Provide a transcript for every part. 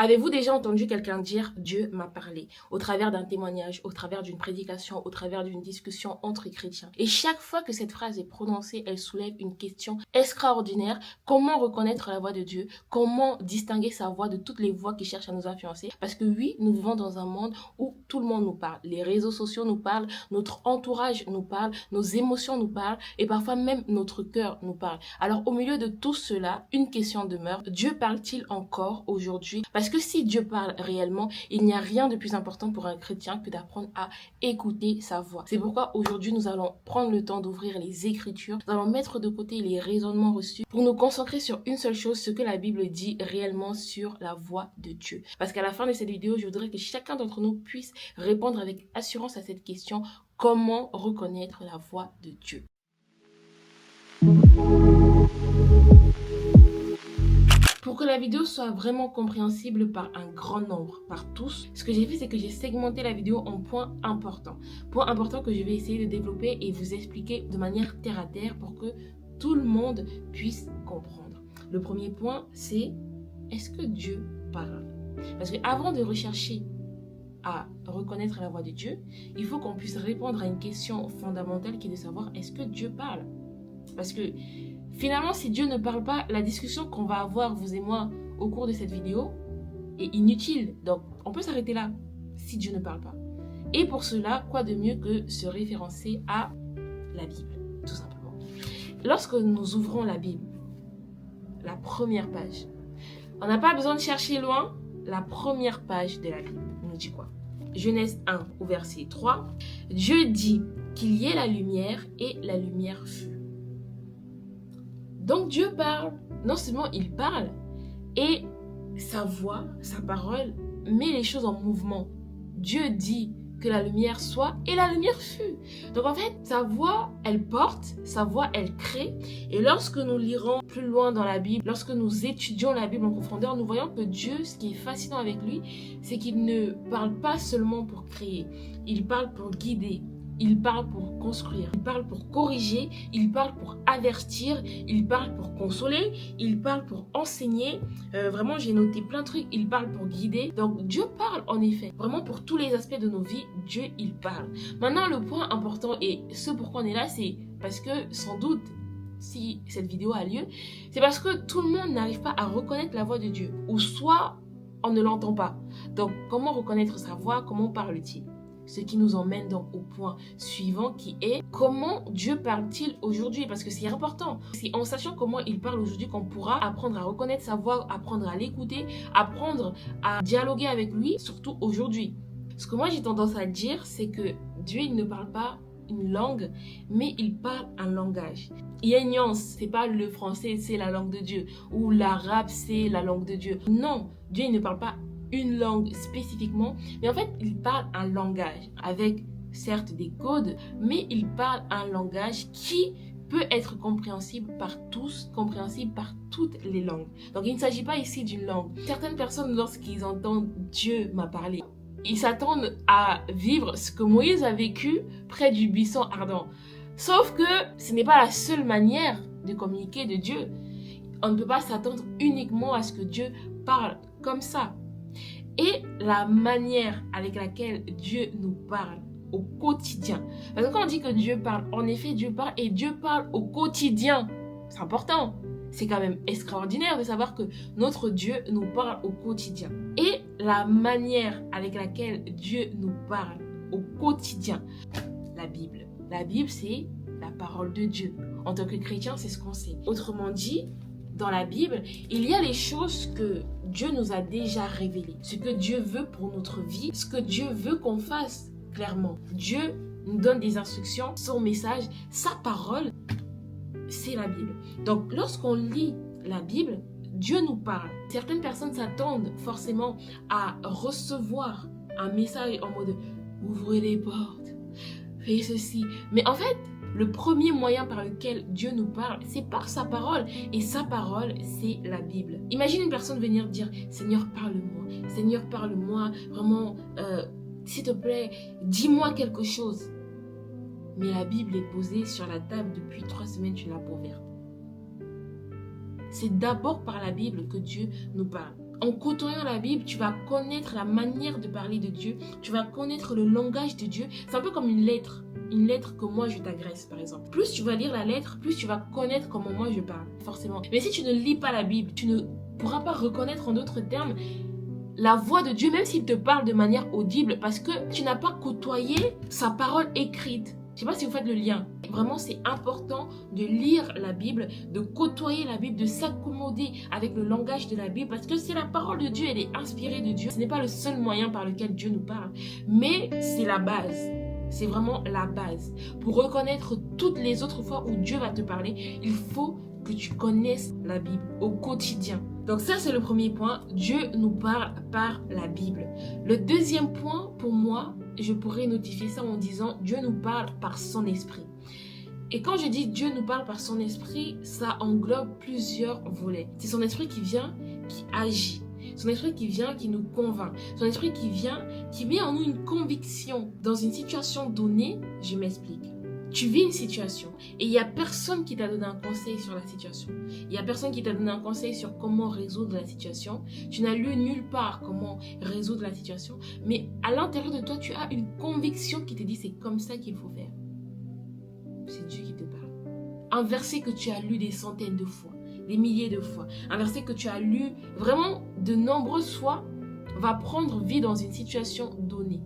Avez-vous déjà entendu quelqu'un dire Dieu m'a parlé au travers d'un témoignage, au travers d'une prédication, au travers d'une discussion entre chrétiens? Et chaque fois que cette phrase est prononcée, elle soulève une question extraordinaire. Comment reconnaître la voix de Dieu? Comment distinguer sa voix de toutes les voix qui cherchent à nous influencer? Parce que oui, nous vivons dans un monde où tout le monde nous parle. Les réseaux sociaux nous parlent, notre entourage nous parle, nos émotions nous parlent et parfois même notre cœur nous parle. Alors au milieu de tout cela, une question demeure. Dieu parle-t-il encore aujourd'hui? Parce que si Dieu parle réellement, il n'y a rien de plus important pour un chrétien que d'apprendre à écouter sa voix. C'est pourquoi aujourd'hui, nous allons prendre le temps d'ouvrir les Écritures. Nous allons mettre de côté les raisonnements reçus pour nous concentrer sur une seule chose, ce que la Bible dit réellement sur la voix de Dieu. Parce qu'à la fin de cette vidéo, je voudrais que chacun d'entre nous puisse répondre avec assurance à cette question: comment reconnaître la voix de Dieu? Pour que la vidéo soit vraiment compréhensible par un grand nombre, par tous, ce que j'ai fait, c'est que j'ai segmenté la vidéo en points importants. Points importants que je vais essayer de développer et vous expliquer de manière terre à terre pour que tout le monde puisse comprendre. Le premier point, c'est: est-ce que Dieu parle? Parce qu'avant de rechercher à reconnaître la voix de Dieu, il faut qu'on puisse répondre à une question fondamentale qui est de savoir: est-ce que Dieu parle? Parce que finalement, si Dieu ne parle pas, la discussion qu'on va avoir, vous et moi, au cours de cette vidéo, est inutile. Donc, on peut s'arrêter là, si Dieu ne parle pas. Et pour cela, quoi de mieux que se référencer à la Bible, tout simplement. Lorsque nous ouvrons la Bible, la première page, on n'a pas besoin de chercher loin. La première page de la Bible nous dit quoi? Genèse 1, au verset 3. Dieu dit qu'il y ait la lumière et la lumière fut. Donc Dieu parle. Non seulement il parle, et sa voix, sa parole met les choses en mouvement. Dieu dit que la lumière soit et la lumière fut. Donc en fait, sa voix, elle porte, sa voix, elle crée. Et lorsque nous lirons plus loin dans la Bible, lorsque nous étudions la Bible en profondeur, nous voyons que Dieu, ce qui est fascinant avec lui, c'est qu'il ne parle pas seulement pour créer. Il parle pour guider. Il parle pour construire, il parle pour corriger, il parle pour avertir, il parle pour consoler, il parle pour enseigner. Vraiment, j'ai noté plein de trucs. Il parle pour guider. Donc, Dieu parle en effet. Vraiment, pour tous les aspects de nos vies, Dieu, il parle. Maintenant, le point important et ce pourquoi on est là, c'est parce que sans doute, si cette vidéo a lieu, c'est parce que tout le monde n'arrive pas à reconnaître la voix de Dieu. Ou soit, on ne l'entend pas. Donc, comment reconnaître sa voix? Comment parle-t-il? Ce qui nous emmène donc au point suivant qui est: comment Dieu parle-t-il aujourd'hui? Parce que c'est important. C'est en sachant comment il parle aujourd'hui qu'on pourra apprendre à reconnaître sa voix, apprendre à l'écouter, apprendre à dialoguer avec lui, surtout aujourd'hui. Ce que moi j'ai tendance à dire, c'est que Dieu, il ne parle pas une langue, mais il parle un langage. Il y a une nuance, c'est pas le français c'est la langue de Dieu, ou l'arabe c'est la langue de Dieu. Non, Dieu il ne parle pas une langue spécifiquement, mais en fait il parle un langage avec certes des codes, mais il parle un langage qui peut être compréhensible par tous, compréhensible par toutes les langues. Donc il ne s'agit pas ici d'une langue. Certaines personnes, lorsqu'ils entendent Dieu m'a parlé, ils s'attendent à vivre ce que Moïse a vécu près du buisson ardent. Sauf que ce n'est pas la seule manière de communiquer de Dieu. On ne peut pas s'attendre uniquement à ce que Dieu parle comme ça. Et la manière avec laquelle Dieu nous parle au quotidien. Parce que quand on dit que Dieu parle, en effet Dieu parle et Dieu parle au quotidien. C'est important. C'est quand même extraordinaire de savoir que notre Dieu nous parle au quotidien. Et la manière avec laquelle Dieu nous parle au quotidien, la Bible. La Bible, c'est la parole de Dieu. En tant que chrétien, c'est ce qu'on sait. Autrement dit, dans la Bible, il y a les choses que Dieu nous a déjà révélées. Ce que Dieu veut pour notre vie, ce que Dieu veut qu'on fasse clairement. Dieu nous donne des instructions, son message, sa parole, c'est la Bible. Donc, lorsqu'on lit la Bible, Dieu nous parle. Certaines personnes s'attendent forcément à recevoir un message en mode « ouvrez les portes, fais ceci ». Mais en fait, le premier moyen par lequel Dieu nous parle, c'est par sa parole. Et sa parole, c'est la Bible. Imagine une personne venir dire « Seigneur, parle-moi. Seigneur, parle-moi. Vraiment, s'il te plaît, dis-moi quelque chose. » Mais la Bible est posée sur la table depuis 3 semaines, tu l'as pas ouverte. C'est d'abord par la Bible que Dieu nous parle. En côtoyant la Bible, tu vas connaître la manière de parler de Dieu. Tu vas connaître le langage de Dieu. C'est un peu comme une lettre. Une lettre que moi je t'agresse, par exemple. Plus tu vas lire la lettre, plus tu vas connaître comment moi je parle, forcément. Mais si tu ne lis pas la Bible, tu ne pourras pas reconnaître, en d'autres termes, la voix de Dieu, même s'il te parle de manière audible, parce que tu n'as pas côtoyé sa parole écrite. Je ne sais pas si vous faites le lien. Vraiment, c'est important de lire la Bible, de côtoyer la Bible, de s'accommoder avec le langage de la Bible, parce que c'est la parole de Dieu, elle est inspirée de Dieu. Ce n'est pas le seul moyen par lequel Dieu nous parle, mais c'est la base. C'est vraiment la base. Pour reconnaître toutes les autres fois où Dieu va te parler, il faut que tu connaisses la Bible au quotidien. Donc ça, c'est le premier point. Dieu nous parle par la Bible. Le deuxième point, pour moi, je pourrais notifier ça en disant Dieu nous parle par son esprit. Et quand je dis Dieu nous parle par son esprit, ça englobe plusieurs volets. C'est son esprit qui vient, qui agit. Son esprit qui vient, qui nous convainc. Son esprit qui vient, qui met en nous une conviction. Dans une situation donnée, je m'explique. Tu vis une situation et il n'y a personne qui t'a donné un conseil sur la situation. Il n'y a personne qui t'a donné un conseil sur comment résoudre la situation. Tu n'as lu nulle part comment résoudre la situation. Mais à l'intérieur de toi, tu as une conviction qui te dit c'est comme ça qu'il faut faire. C'est Dieu qui te parle. Un verset que tu as lu des centaines de fois, des milliers de fois. Un verset que tu as lu vraiment de nombreuses fois va prendre vie dans une situation donnée.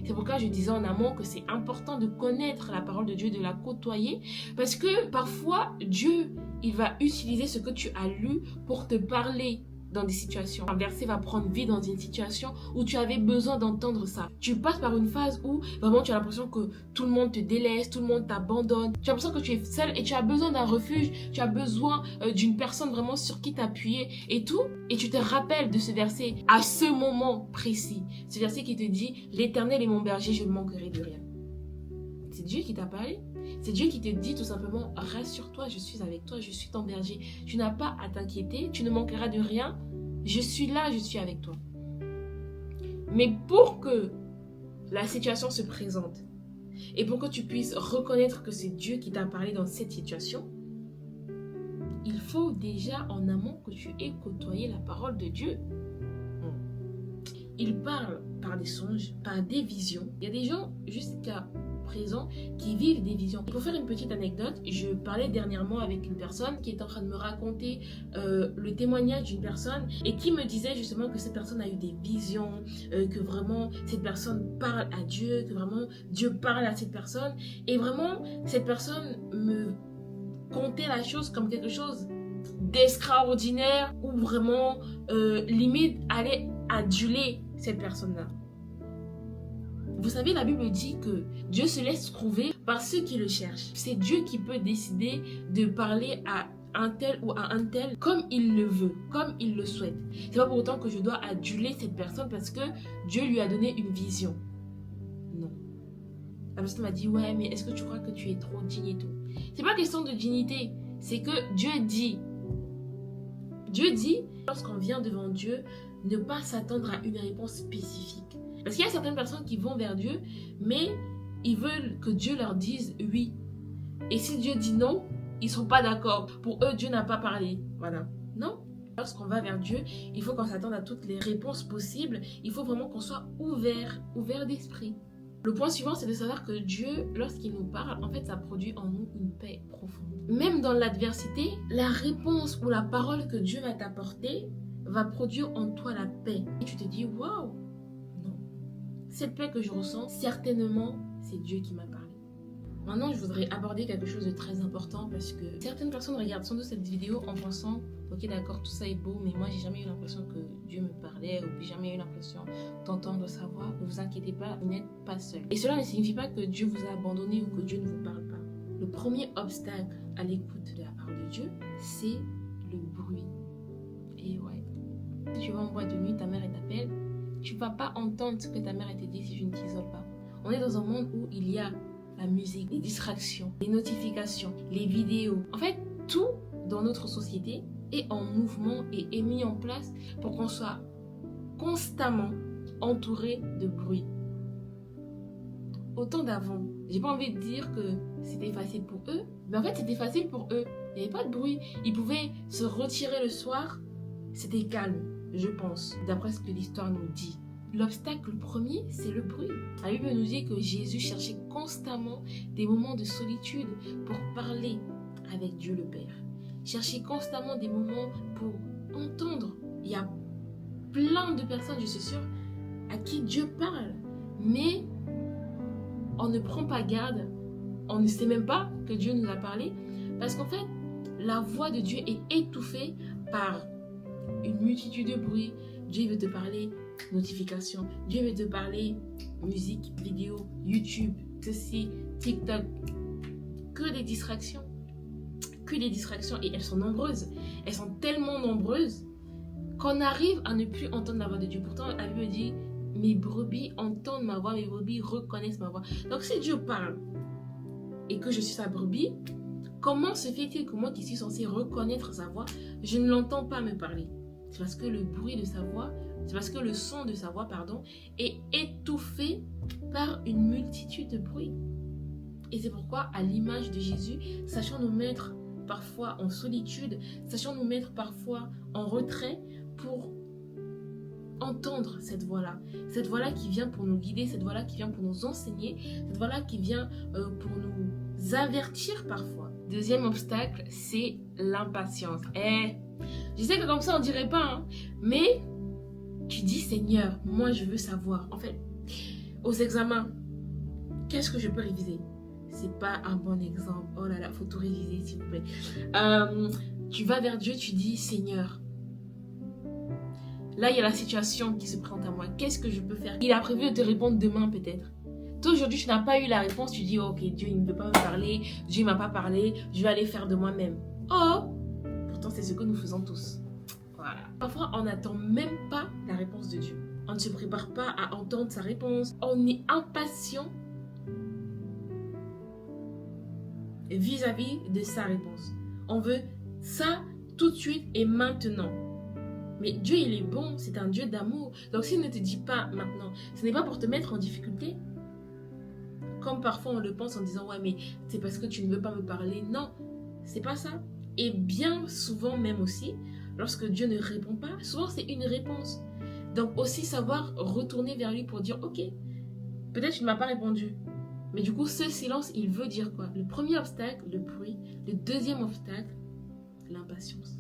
C'est pourquoi je disais en amont que c'est important de connaître la parole de Dieu, de la côtoyer, parce que parfois Dieu, il va utiliser ce que tu as lu pour te parler dans des situations. Un verset va prendre vie dans une situation où tu avais besoin d'entendre ça. Tu passes par une phase où vraiment tu as l'impression que tout le monde te délaisse, tout le monde t'abandonne. Tu as l'impression que tu es seul et tu as besoin d'un refuge, tu as besoin d'une personne vraiment sur qui t'appuyer et tout. Et tu te rappelles de ce verset à ce moment précis. Ce verset qui te dit « L'Éternel est mon berger, je ne manquerai de rien ». C'est Dieu qui t'a parlé. C'est Dieu qui te dit tout simplement, rassure-toi, je suis avec toi, je suis ton berger. Tu n'as pas à t'inquiéter, tu ne manqueras de rien. Je suis là, je suis avec toi. Mais pour que la situation se présente et pour que tu puisses reconnaître que c'est Dieu qui t'a parlé dans cette situation, il faut déjà en amont que tu aies côtoyé la parole de Dieu. Il parle par des songes, par des visions. Il y a des gens jusqu'à présent qui vivent des visions. Pour faire une petite anecdote, je parlais dernièrement avec une personne qui est en train de me raconter le témoignage d'une personne et qui me disait justement que cette personne a eu des visions, que vraiment cette personne parle à Dieu, que vraiment Dieu parle à cette personne. Et vraiment, cette personne me contait la chose comme quelque chose d'extraordinaire ou vraiment limite allait aduler cette personne-là. Vous savez, la Bible dit que Dieu se laisse trouver par ceux qui le cherchent. C'est Dieu qui peut décider de parler à un tel ou à un tel comme il le veut, comme il le souhaite. C'est pas pour autant que je dois aduler cette personne parce que Dieu lui a donné une vision. Non. La personne m'a dit, ouais, mais est-ce que tu crois que tu es trop digne et tout? C'est pas question de dignité, c'est que Dieu dit. Dieu dit, lorsqu'on vient devant Dieu, ne pas s'attendre à une réponse spécifique. Parce qu'il y a certaines personnes qui vont vers Dieu, mais ils veulent que Dieu leur dise oui. Et si Dieu dit non, ils ne sont pas d'accord. Pour eux, Dieu n'a pas parlé. Voilà. Non. Lorsqu'on va vers Dieu, il faut qu'on s'attende à toutes les réponses possibles. Il faut vraiment qu'on soit ouvert d'esprit. Le point suivant, c'est de savoir que Dieu, lorsqu'il nous parle, en fait, ça produit en nous une paix profonde. Même dans l'adversité, la réponse ou la parole que Dieu va t'apporter va produire en toi la paix. Et tu te dis, waouh! Cette paix que je ressens, certainement, c'est Dieu qui m'a parlé. Maintenant, je voudrais aborder quelque chose de très important parce que certaines personnes regardent sans doute cette vidéo en pensant « Ok, d'accord, tout ça est beau, mais moi, j'ai jamais eu l'impression que Dieu me parlait ou j'ai jamais eu l'impression d'entendre sa voix. » Ne vous inquiétez pas, vous n'êtes pas seul. Et cela ne signifie pas que Dieu vous a abandonné ou que Dieu ne vous parle pas. Le premier obstacle à l'écoute de la parole de Dieu, c'est le bruit. Et ouais, si tu vas en boîte de nuit, ta mère t'appelle, tu ne vas pas entendre ce que ta mère te dit si tu ne t'isoles pas. On est dans un monde où il y a la musique, les distractions, les notifications, les vidéos. En fait, tout dans notre société est en mouvement et est mis en place pour qu'on soit constamment entouré de bruit. Au temps d'avant, j'ai pas envie de dire que c'était facile pour eux, mais en fait c'était facile pour eux. Il n'y avait pas de bruit. Ils pouvaient se retirer le soir, c'était calme. je pense, d'après ce que l'histoire nous dit. L'obstacle premier, c'est le bruit. La Bible nous dit que Jésus cherchait constamment des moments de solitude pour parler avec Dieu le Père. Cherchait constamment des moments pour entendre. Il y a plein de personnes, je suis sûre, à qui Dieu parle, mais on ne prend pas garde, on ne sait même pas que Dieu nous a parlé, parce qu'en fait, la voix de Dieu est étouffée par une multitude de bruits. Dieu veut te parler notification, Dieu veut te parler musique, vidéo, YouTube, ceci, TikTok, que des distractions, et elles sont nombreuses, elles sont tellement nombreuses qu'on arrive à ne plus entendre la voix de Dieu. Pourtant, la Bible dit, mes brebis entendent ma voix, mes brebis reconnaissent ma voix. Donc si Dieu parle et que je suis sa brebis, comment se fait-il que moi qui suis censée reconnaître sa voix, je ne l'entends pas me parler? C'est parce que le bruit de sa voix, c'est parce que le son de sa voix, est étouffé par une multitude de bruits. Et c'est pourquoi, à l'image de Jésus, sachant nous mettre parfois en solitude, sachant nous mettre parfois en retrait pour entendre cette voix-là qui vient pour nous guider, cette voix-là qui vient pour nous enseigner, cette voix-là qui vient pour nous avertir parfois. Deuxième obstacle, c'est l'impatience. Je sais que comme ça on dirait pas, hein, mais tu dis Seigneur, moi je veux savoir. En fait, aux examens, qu'est-ce que je peux réviser? C'est pas un bon exemple. Oh là là, faut tout réviser s'il vous plaît. Tu vas vers Dieu, tu dis Seigneur, là il y a la situation qui se présente à moi. Qu'est-ce que je peux faire? Il a prévu de te répondre demain peut-être. Toi aujourd'hui tu n'as pas eu la réponse, tu dis ok, Dieu il ne veut pas me parler, Dieu ne m'a pas parlé, je vais aller faire de moi-même. Oh, pourtant c'est ce que nous faisons tous. Voilà. Parfois on n'attend même pas la réponse de Dieu. On ne se prépare pas à entendre sa réponse. On est impatient vis-à-vis de sa réponse. On veut ça tout de suite et maintenant. Mais Dieu, il est bon, c'est un Dieu d'amour. Donc s'il ne te dit pas maintenant, ce n'est pas pour te mettre en difficulté. Comme parfois on le pense en disant, ouais mais c'est parce que tu ne veux pas me parler. Non, c'est pas ça. Et bien souvent même aussi, lorsque Dieu ne répond pas, souvent c'est une réponse. Donc aussi savoir retourner vers lui pour dire, ok, peut-être tu ne m'as pas répondu. Mais du coup, ce silence, il veut dire quoi? Le premier obstacle, le bruit. Le deuxième obstacle, l'impatience.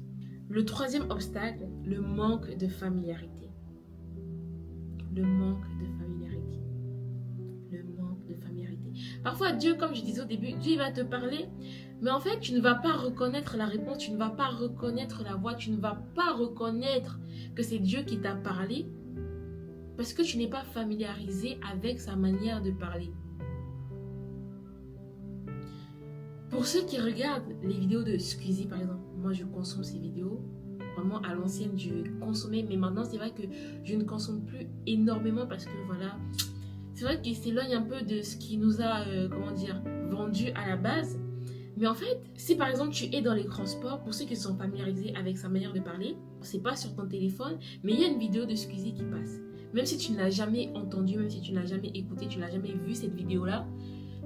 Le troisième obstacle, le manque de familiarité. Le manque de familiarité. Le manque de familiarité. Parfois, Dieu, comme je disais au début, Dieu il va te parler, mais en fait, tu ne vas pas reconnaître la réponse, tu ne vas pas reconnaître la voix, tu ne vas pas reconnaître que c'est Dieu qui t'a parlé parce que tu n'es pas familiarisé avec sa manière de parler. Pour ceux qui regardent les vidéos de Squeezie, par exemple, moi je consomme ces vidéos. Vraiment à l'ancienne, je consommais, mais maintenant c'est vrai que je ne consomme plus énormément parce que voilà, c'est vrai qu'il s'éloigne un peu de ce qui nous a, vendu à la base. Mais en fait, si par exemple tu es dans les transports, pour ceux qui sont familiarisés avec sa manière de parler, c'est pas sur ton téléphone, mais il y a une vidéo de Squeezie qui passe. Même si tu ne l'as jamais entendu, même si tu ne l'as jamais écouté, tu n'as jamais vu cette vidéo-là,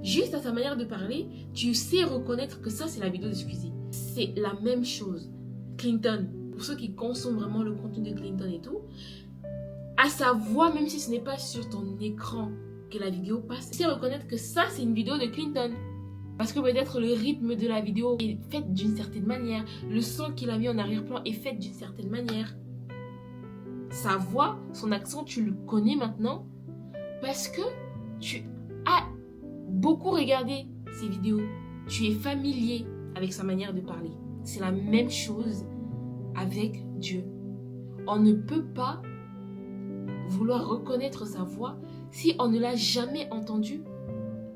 juste à sa manière de parler, tu sais reconnaître que ça, c'est la vidéo de Squeezie. C'est la même chose. Clinton, pour ceux qui consomment vraiment le contenu de Clinton et tout, à sa voix, même si ce n'est pas sur ton écran que la vidéo passe, tu sais reconnaître que ça, c'est une vidéo de Clinton. Parce que peut-être le rythme de la vidéo est fait d'une certaine manière, le son qu'il a mis en arrière-plan est fait d'une certaine manière. Sa voix, son accent, tu le connais maintenant parce que tu as beaucoup regardé ses vidéos. Tu es familier avec sa manière de parler. C'est la même chose avec Dieu. On ne peut pas vouloir reconnaître sa voix si on ne l'a jamais entendue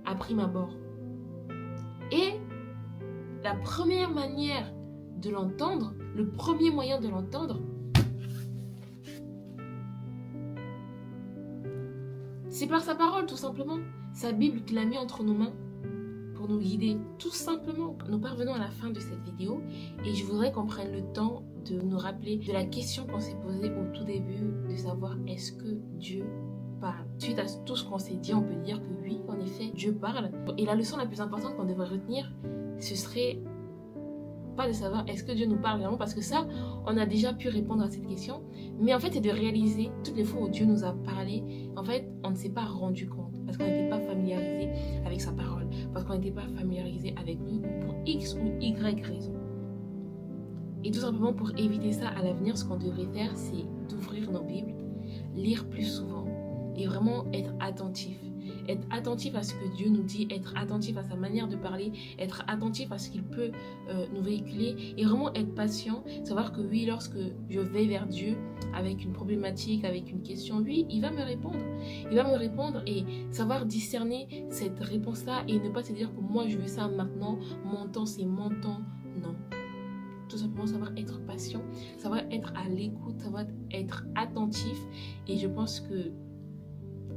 à prime abord. Et la première manière de l'entendre, le premier moyen de l'entendre, c'est par sa parole, tout simplement. Sa Bible qu'il a mis entre nos mains pour nous guider, tout simplement. Nous parvenons à la fin de cette vidéo et je voudrais qu'on prenne le temps de nous rappeler de la question qu'on s'est posée au tout début, de savoir est-ce que Dieu parle. Suite à tout ce qu'on s'est dit, on peut dire que oui, en effet, Dieu parle. Et la leçon la plus importante qu'on devrait retenir, ce serait pas de savoir est-ce que Dieu nous parle vraiment, parce que ça, on a déjà pu répondre à cette question. Mais en fait, c'est de réaliser toutes les fois où Dieu nous a parlé, en fait, on ne s'est pas rendu compte parce qu'on n'était pas familiarisé avec sa parole, parce qu'on n'était pas familiarisé avec lui pour X ou Y raison. Et tout simplement pour éviter ça à l'avenir, ce qu'on devrait faire, c'est d'ouvrir nos Bibles, lire plus souvent et vraiment être attentif. Être attentif à ce que Dieu nous dit, être attentif à sa manière de parler, être attentif à ce qu'il peut nous véhiculer et vraiment être patient. Savoir que oui, lorsque je vais vers Dieu avec une problématique, avec une question, lui, il va me répondre. Il va me répondre et savoir discerner cette réponse-là et ne pas se dire que moi, je veux ça maintenant, mon temps, c'est mon temps. Non. Tout simplement savoir être patient, savoir être à l'écoute, savoir être attentif. Et je pense que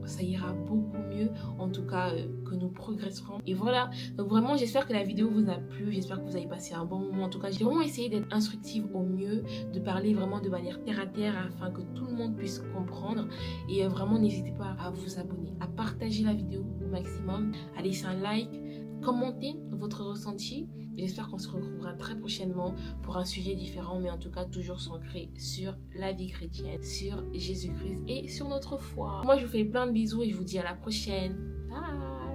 ça ira beaucoup mieux, en tout cas que nous progresserons. Et voilà, donc vraiment j'espère que la vidéo vous a plu, j'espère que vous avez passé un bon moment. En tout cas, j'ai vraiment essayé d'être instructive au mieux, de parler vraiment de manière terre à terre afin que tout le monde puisse comprendre. Et vraiment n'hésitez pas à vous abonner, à partager la vidéo au maximum, à laisser un like, commentez votre ressenti. J'espère qu'on se retrouvera très prochainement pour un sujet différent, mais en tout cas toujours centré sur la vie chrétienne, sur Jésus-Christ et sur notre foi. Moi, je vous fais plein de bisous et je vous dis à la prochaine. Bye!